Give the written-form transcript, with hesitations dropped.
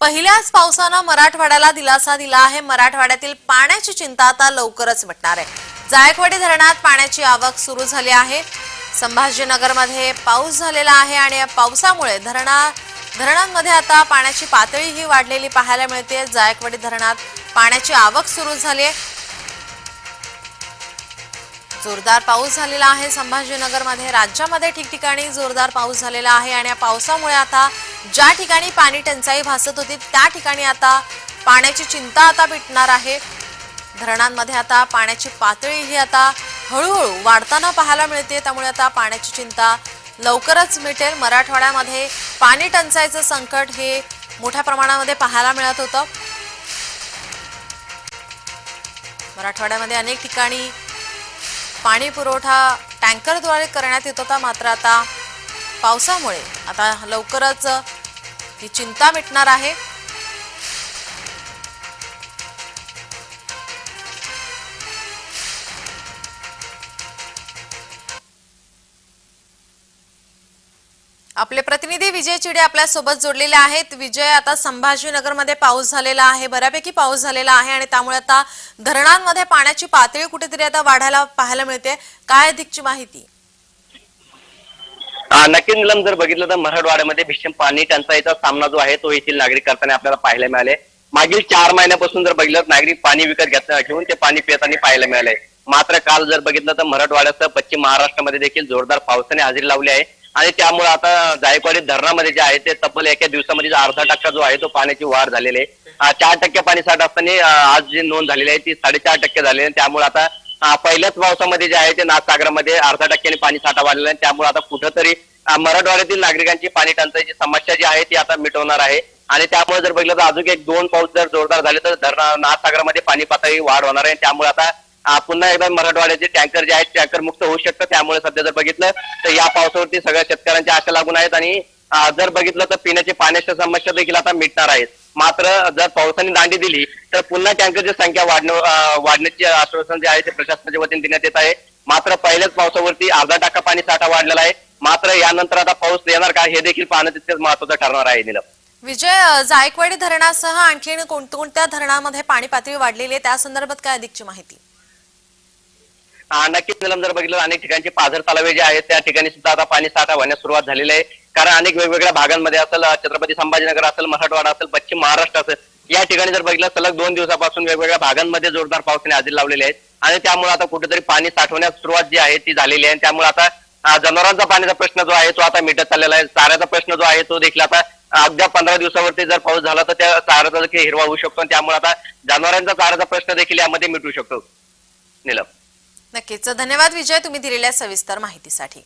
पहिल्याच पावसानं मराठवाड्याला दिलासा दिला आहे। मराठवाड्यातील पाण्याची चिंता आता लवकरच मिटणार आहे। जायकवाडी धरणात पाण्याची आवक सुरू झाली आहे। संभाजीनगरमध्ये पाऊस झालेला आहे आणि या पावसामुळे धरणांमध्ये आता पाण्याची पातळीही वाढलेली पाहायला मिळते। जायकवाडी धरणात पाण्याची आवक सुरू झाली आहे। जोरदार पाऊस झालेला आहे संभाजीनगरमध्ये। राज्यामध्ये ठिकठिकाणी जोरदार पाऊस झालेला आहे आणि या पावसामुळे आता ज्या ठिकाणी पाणी टंचाई भासत होती त्या ठिकाणी आता पाण्याची चिंता आता मिटणार आहे। धरणांमध्ये आता पाण्याची पातळी ही आता हळूहळू वाढताना पाहायला मिळते, त्यामुळे आता पाण्याची चिंता लवकरच मिटेल। मराठवाड्यामध्ये पाणी टंचाईचं संकट हे मोठ्या प्रमाणामध्ये पाहायला मिळत होतं। मराठवाड्यामध्ये अनेक ठिकाणी पाणी पुरवठा टँकरद्वारे करण्यात येत होता, मात्र आता पावसामुळे आता लवकरच ही चिंता मिटणार आहे। आपले प्रतिनिधी विजय चिडे आपल्या सोबत जोडलेले आहेत। विजय, आता संभाजीनगरमध्ये पाऊस झालेला आहे, बऱ्यापैकी पाऊस झालेला आहे आणि त्यामुळे आता धरणांमध्ये पाण्याची पातळी कुठेतरी आता वाढायला पाहायला मिळते, काय अधिकची माहिती? नक्की नीलम, जर बघितलं तर मराठवाड्यामध्ये भीषण पाणी टंचाईचा सामना जो आहे तो येथील नागरिक करताना आपल्याला पाहायला मिळाले। मागील 4 महिन्यापासून जर बघितलं नागरिक पाणी विकत घेऊन ते पाणी पिताना पाहायला मिळाले। मात्र काल जर बघितलं तर मराठवाड्यासह पश्चिम महाराष्ट्रामध्ये देखील जोरदार पावसाने हजेरी लावली आहे आणि त्यामुळे आता जायकवाडी धरणामध्ये जे आहे ते तब्बल एका दिवसामध्ये अर्धा टक्का जो आहे तो पाण्याची वाढ झालेली आहे। 4% पाणी साठा असताना आज जी नोंद झालेली आहे ती 4.5% झालेली आहे। त्यामुळे आता पहिल्याच पावसामध्ये जे आहे ते नाथसागरामध्ये अर्धा टक्क्याने पाणी साठा वाढलेला आहे। त्यामुळे आता कुठंतरी मराठवाड्यातील नागरिकांची पाणी टंचाईची समस्या जी आहे ती आता मिटवणार आहे आणि त्यामुळे जर बघितलं तर अजून 1-2 पाऊस जर जोरदार झाले तर नाथसागरामध्ये पाणी पातळी वाढ होणार आहे। त्यामुळे आता पुन्हा एकदा मराठवाड्याचे टँकर जे आहेत टँकर मुक्त होऊ शकतात। त्यामुळे सध्या जर बघितलं तर या पावसावरती सगळ्या शेतकऱ्यांच्या आशा लागून आहेत आणि जर बघितलं तर पिण्याची पाण्याची समस्या देखील आता मिटणार आहेत। मात्र जर पावसाने दांडी दिली तर पुन्हा टँकरची संख्या वाढण्याची आश्वासन जे आहे ते प्रशासनाच्या वतीने देण्यात येत आहे। मात्र पहिल्याच पावसावरती अर्धा टक्का पाणी साठा वाढलेला आहे। मात्र यानंतर आता पाऊस येणार का हे देखील पाहणं तितकंच महत्त्वाचं ठरणार आहे। नीलम, विजय, जायकवाडी धरणासह आणखी कोणत्या धरणामध्ये पाणी पातळी वाढलेली आहे त्या संदर्भात काय अधिकची माहिती? नक्कीच नीलम, जर बघितलं अनेक ठिकाणचे पाझर तलावे जे आहेत त्या ठिकाणी सुद्धा आता पाणी साठा होण्यास सुरुवात झालेली आहे। कारण अनेक वेगवेगळ्या भागांमध्ये असेल, छत्रपती संभाजीनगर असेल, मराठवाडा असेल, पश्चिम महाराष्ट्र असेल, या ठिकाणी जर बघितलं सलग 2 दिवसापासून वेगवेगळ्या भागांमध्ये जोरदार पावसाने हजेरी लावलेली आहे आणि त्यामुळे आता कुठेतरी पाणी साठवण्यास सुरुवात जी आहे ती झालेली आहे। त्यामुळे आता जनावरांचा पाण्याचा प्रश्न जो आहे तो आता मिटत चाललेला आहे। चाऱ्याचा प्रश्न जो आहे तो देखील आता अवघ्या 15 दिवसावरती जर पाऊस झाला तर त्या चाऱ्याचा देखील हिरवा होऊ शकतो। त्यामुळे आता जनावरांचा चाऱ्याचा प्रश्न देखील यामध्ये मिटू शकतो। नीलम, नक्कीच धन्यवाद विजय, तुम्ही दिलेल्या सविस्तर माहितीसाठी।